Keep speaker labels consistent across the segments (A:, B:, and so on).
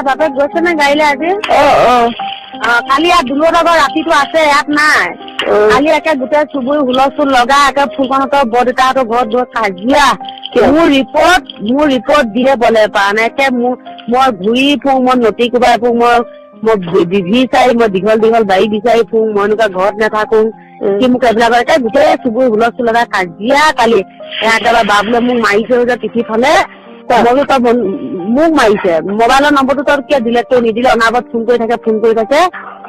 A: বাপেক গৈছে নে গাড়ীলৈ আজি? কালি ইয়াত দুলুহঁতৰ ৰাতিটো আছে, ইয়াত নাই। কালি একে গোটেই চুবুৰী হুলস্থুল লগা একে ফুলকণহঁতৰ বৰদেউতাহঁতৰ ঘৰত গৈ কাজিয়া। মোৰ ৰিপৰ্ট দিয়ে বলে পৰা নাই। একে মই ঘূৰি ফুৰো, মই নটি কোবাই ফুৰো, মই বিচাৰি মই দীঘল বাৰী বিচাৰি ফুৰো, মই এনেকুৱা ঘৰত নাথাকো। সি মোক এইবিলাক একে গোটেই চুবুৰী হুলস্থুল লগা কাজিয়া কালি। একেবাৰে বাবুলে মোক মাৰিছে যে পিঠি ফালে। মই তই মোক মাৰিছে, মোবাইলৰ নম্বৰটো তই কিয় ডিলেট কৰি নিদিলে? অনাবত ফোন কৰি থাকে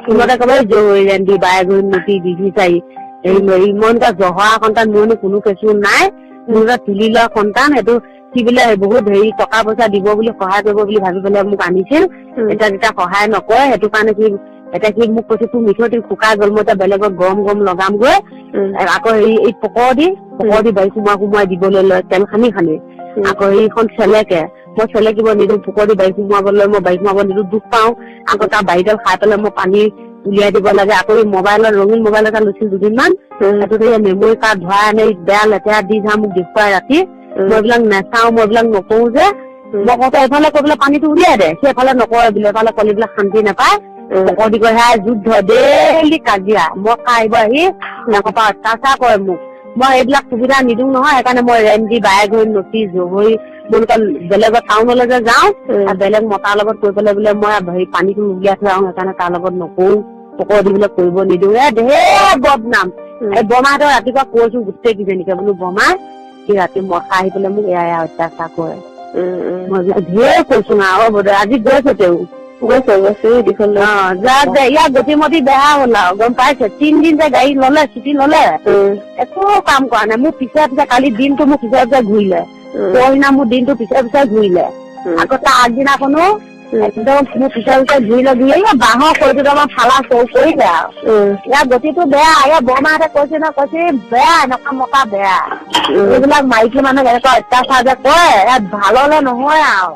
A: ফোনতে কব ৰেন্দি বায়ে গৈ নটি বিচাৰি মই এনেকুৱা জহৰা সন্তান মোৰনো কোনো কেঁচু নাই, মোৰ তুলি লোৱা সন্তান। সেইটো সি বোলে বহুত টকা পইচা দিব বুলি সহায় কৰিব বুলি ভাবি পেলাই মোক আনিছিল। এতিয়া যেতিয়া সহায় নকৰে সেইটো কাৰণে সি মোক কৈছে তোৰ মিঠৈটো শুকাই গল, মই এতিয়া বেলেগত গৰম লগামগৈ। আকৌ এই পকৰ দি বাৰী সোমাই দিবলৈ লয়, তেল খানি আকৌ এইখন চেলেকে, মই চেলেকিব নিদিওঁ, পোকৰ দি বাৰী সোমাবলৈ মই বাৰী সোমাব নিদিওঁ, দুখ পাওঁ। আকৌ তাৰ বাৰীডাল খাই পেলাই মই পানী উলিয়াই দিব লাগে। আকৌ এই মোবাইলৰ ৰঙীন মোবাইল এটা লৈছিল দুদিনমান, সেইটোতে মেমৰি কাৰ্ড ভৰাই আনি বেয়া লেতেৰা দি যা মোক দেখুৱাই ৰাতি। মই এইবিলাক নাচাও, মই এইবিলাক নকৰো যে। মই কওঁতে এইফালে কৈ পেলাই পানীটো উলিয়াই দে, সেইফালে নকৰে বোলে, এইফালে কলিবিলাক শান্তি নাপায়। পকৰ দি গৈ সেয়া যুদ্ধ ডেইলি কাজিয়া। মই খাই আহি পৰা অত্যাচাৰ কৰে মোক। মই এইবিলাক সুবিধা নিদিওঁ নহয়, সেইকাৰণে মই ৰেন্দি বায়ে গৈ নটি জহৰি বেলেগৰ টাউনলৈ যে যাওঁ, বেলেগ মতাৰ লগত কৈ পেলাই বোলে মই পানীটো উলিয়াই থৈ আহো, সেইকাৰণে তাৰ লগত নকৰো, পকৰ দি বোলে কৰিব নিদিওঁ। ঢেৰ বদনাম। এই বৰমাহঁতৰ ৰাতিপুৱা কৈছো গোটেই কেইজনীকে বোলো বৰমা সি ৰাতি মশা আহি পেলাই মোক এয়া অত্যাচাৰ কৰে। মই ঢেৰ কৈছো আৰু আজি গৈছে তেওঁ ইয়াৰ গতিমতি বেয়া হ'ল আৰু গম পাইছে। 3 দিন যে গাড়ী ললে, ছুটি ললে, একো কাম কৰা নাই। মোৰ পিছে কালি দিনটো মোৰ পিছে ঘূৰিলে, পৰহিনা মোৰ দিনটো পিছে ঘূৰিলে। আকৌ তাৰ আগদিনাখনো একদম মোৰ পিছে ঘূৰি বাঁহৰ খৰিটো আমাৰ ফালা চৌ কৰিলে আৰু ইয়াৰ গতিটো বেয়া। ইয়াৰ বৰমাহঁতে কৈছে বেয়া, এনেকুৱা মতা বেয়া। এইবিলাক মাইকী মানুহ এনেকুৱা অত্যাচাৰ যে কৰে, ইয়াত ভাললে নহয় আৰু।